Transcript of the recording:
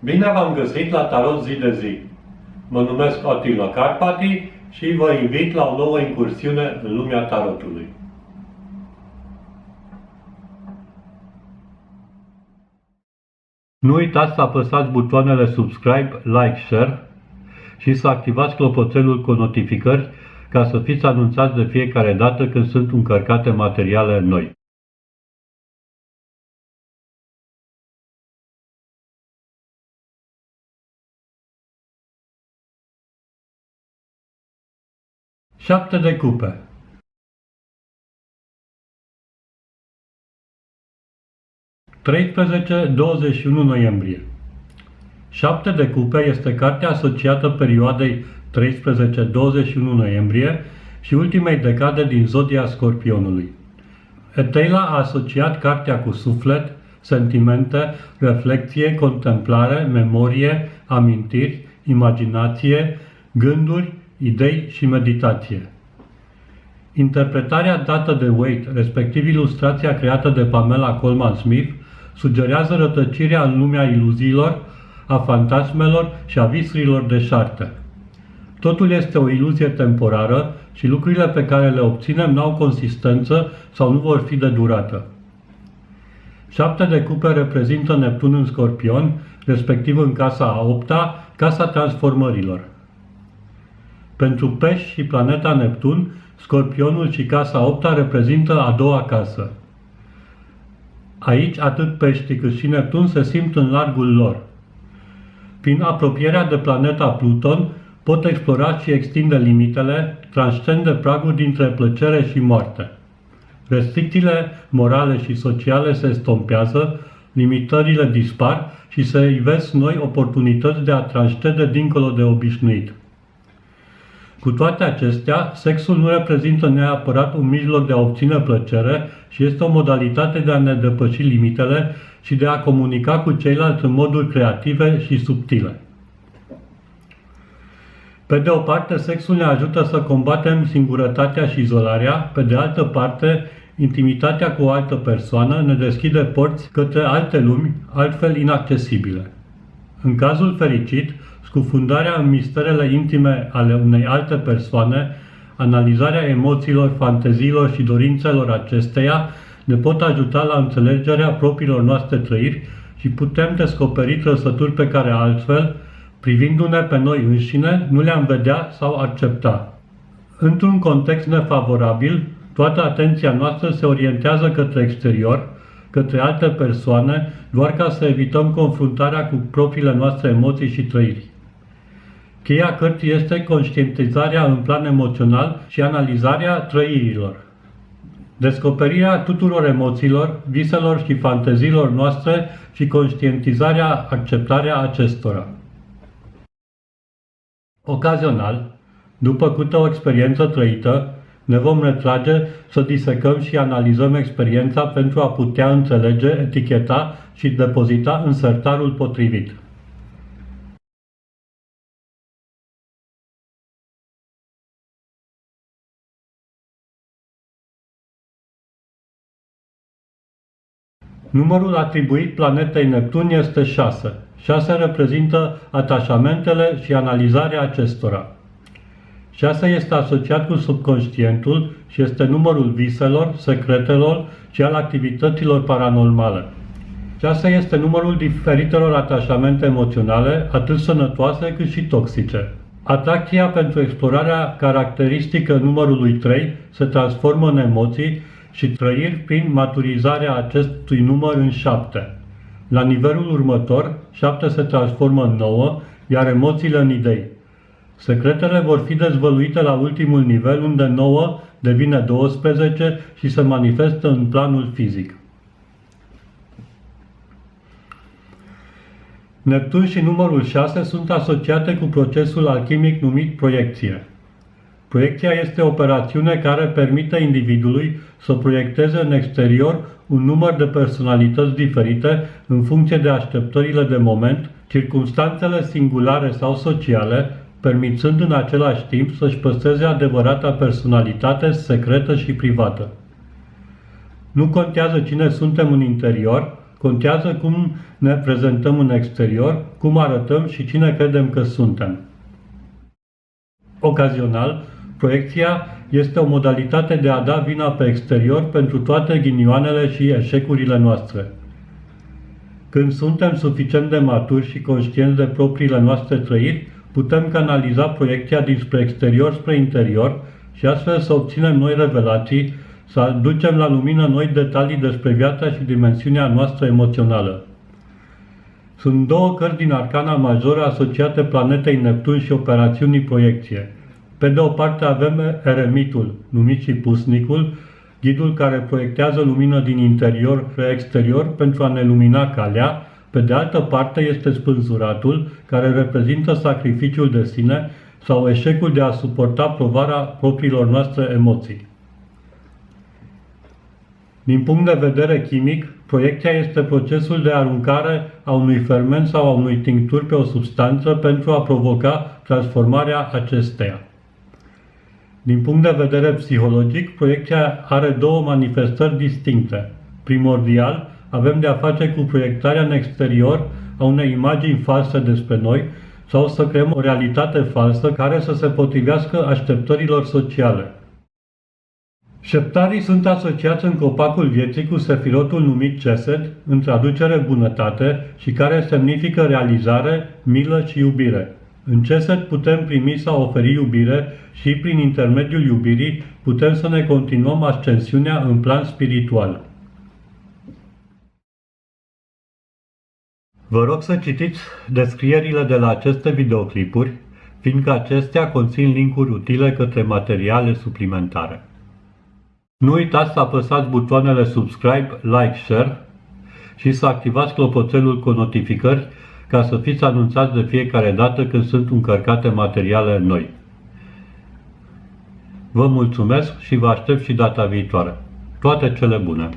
Bine v-am găsit la Tarot Zi de Zi. Mă numesc Attila Carpati și vă invit la o nouă incursiune în lumea tarotului. Nu uitați să apăsați butoanele subscribe, like, share și să activați clopoțelul cu notificări ca să fiți anunțați de fiecare dată când sunt încărcate materiale noi. Șapte de cupe. (13-21 noiembrie). Șapte de cupe este cartea asociată perioadei 13-21 noiembrie și ultimei decade din zodia Scorpionului. Eteila a asociat cartea cu suflet, sentimente, reflecție, contemplare, memorie, amintiri, imaginație, gânduri, idei și meditație. Interpretarea dată de Waite, respectiv ilustrația creată de Pamela Colman Smith, sugerează rătăcirea în lumea iluziilor, a fantasmelor și a visurilor deșarte. Totul este o iluzie temporară și lucrurile pe care le obținem n-au consistență sau nu vor fi de durată. Șapte de cupe reprezintă Neptun în Scorpion, respectiv în casa a opta, casa transformărilor. Pentru pești și planeta Neptun, Scorpionul și casa opta reprezintă a doua casă. Aici atât peștii cât și Neptun se simt în largul lor. Prin apropierea de planeta Pluton, pot explora și extinde limitele, transcende pragul dintre plăcere și moarte. Restricțiile morale și sociale se estompează, limitările dispar și se ivesc noi oportunități de a transcende dincolo de obișnuit. Cu toate acestea, sexul nu reprezintă neapărat un mijloc de a obține plăcere și este o modalitate de a ne depăși limitele și de a comunica cu ceilalți în moduri creative și subtile. Pe de o parte, sexul ne ajută să combatem singurătatea și izolarea, pe de altă parte, intimitatea cu o altă persoană ne deschide porți către alte lumi, altfel inaccesibile. În cazul fericit, scufundarea în misterele intime ale unei alte persoane, analizarea emoțiilor, fanteziilor și dorințelor acesteia ne pot ajuta la înțelegerea propriilor noastre trăiri și putem descoperi trăsături pe care altfel, privindu-ne pe noi înșine, nu le-am vedea sau accepta. Într-un context nefavorabil, toată atenția noastră se orientează către exterior, către alte persoane, doar ca să evităm confruntarea cu propriile noastre emoții și trăiri. Cheia cărții este conștientizarea în plan emoțional și analizarea trăirilor. Descoperirea tuturor emoțiilor, viselor și fanteziilor noastre și conștientizarea, acceptarea acestora. Ocazional, după câte o experiență trăită, ne vom retrage să disecăm și analizăm experiența pentru a putea înțelege, eticheta și depozita în sertarul potrivit. Numărul atribuit planetei Neptun este 6. 6 reprezintă atașamentele și analizarea acestora. 6 este asociat cu subconștientul și este numărul viselor, secretelor și al activităților paranormale. 6 este numărul diferitelor atașamente emoționale, atât sănătoase cât și toxice. Atracția pentru explorarea caracteristică numărului 3 se transformă în emoții și trăiri prin maturizarea acestui număr în 7. La nivelul următor, 7 se transformă în 9, iar emoțiile în idei. Secretele vor fi dezvăluite la ultimul nivel, unde 9 devine 12 și se manifestă în planul fizic. Neptun și numărul 6 sunt asociate cu procesul alchimic numit proiecție. Proiecția este o operațiune care permite individului să proiecteze în exterior un număr de personalități diferite în funcție de așteptările de moment, circumstanțele singulare sau sociale, permițând în același timp să-și păstreze adevărata personalitate secretă și privată. Nu contează cine suntem în interior, contează cum ne prezentăm în exterior, cum arătăm și cine credem că suntem. Ocazional, proiecția este o modalitate de a da vina pe exterior pentru toate ghinioanele și eșecurile noastre. Când suntem suficient de maturi și conștienți de propriile noastre trăiri, putem canaliza proiecția dinspre exterior spre interior și astfel să obținem noi revelații, să aducem la lumină noi detalii despre viața și dimensiunea noastră emoțională. Sunt două cărți din Arcana Majoră asociate planetei Neptun și operațiunii proiecție. Pe de o parte avem Eremitul, numit și Pusnicul, ghidul care proiectează lumină din interior spre exterior pentru a ne lumina calea. Pe de altă parte este Spânzuratul, care reprezintă sacrificiul de sine sau eșecul de a suporta provarea propriilor noastre emoții. Din punct de vedere chimic, proiecția este procesul de aruncare a unui ferment sau a unui tinctur pe o substanță pentru a provoca transformarea acesteia. Din punct de vedere psihologic, proiecția are două manifestări distincte. Primordial, avem de a face cu proiectarea în exterior a unei imagini false despre noi sau să creăm o realitate falsă care să se potrivească așteptărilor sociale. Șeptarii sunt asociați în copacul vieții cu sefirotul numit Chesed, în traducere bunătate, și care semnifică realizare, milă și iubire. În Chesed putem primi sau oferi iubire și prin intermediul iubirii putem să ne continuăm ascensiunea în plan spiritual. Vă rog să citiți descrierile de la aceste videoclipuri, fiindcă acestea conțin linkuri utile către materiale suplimentare. Nu uitați să apăsați butoanele subscribe, like, share și să activați clopoțelul cu notificări ca să fiți anunțați de fiecare dată când sunt încărcate materiale noi. Vă mulțumesc și vă aștept și data viitoare. Toate cele bune!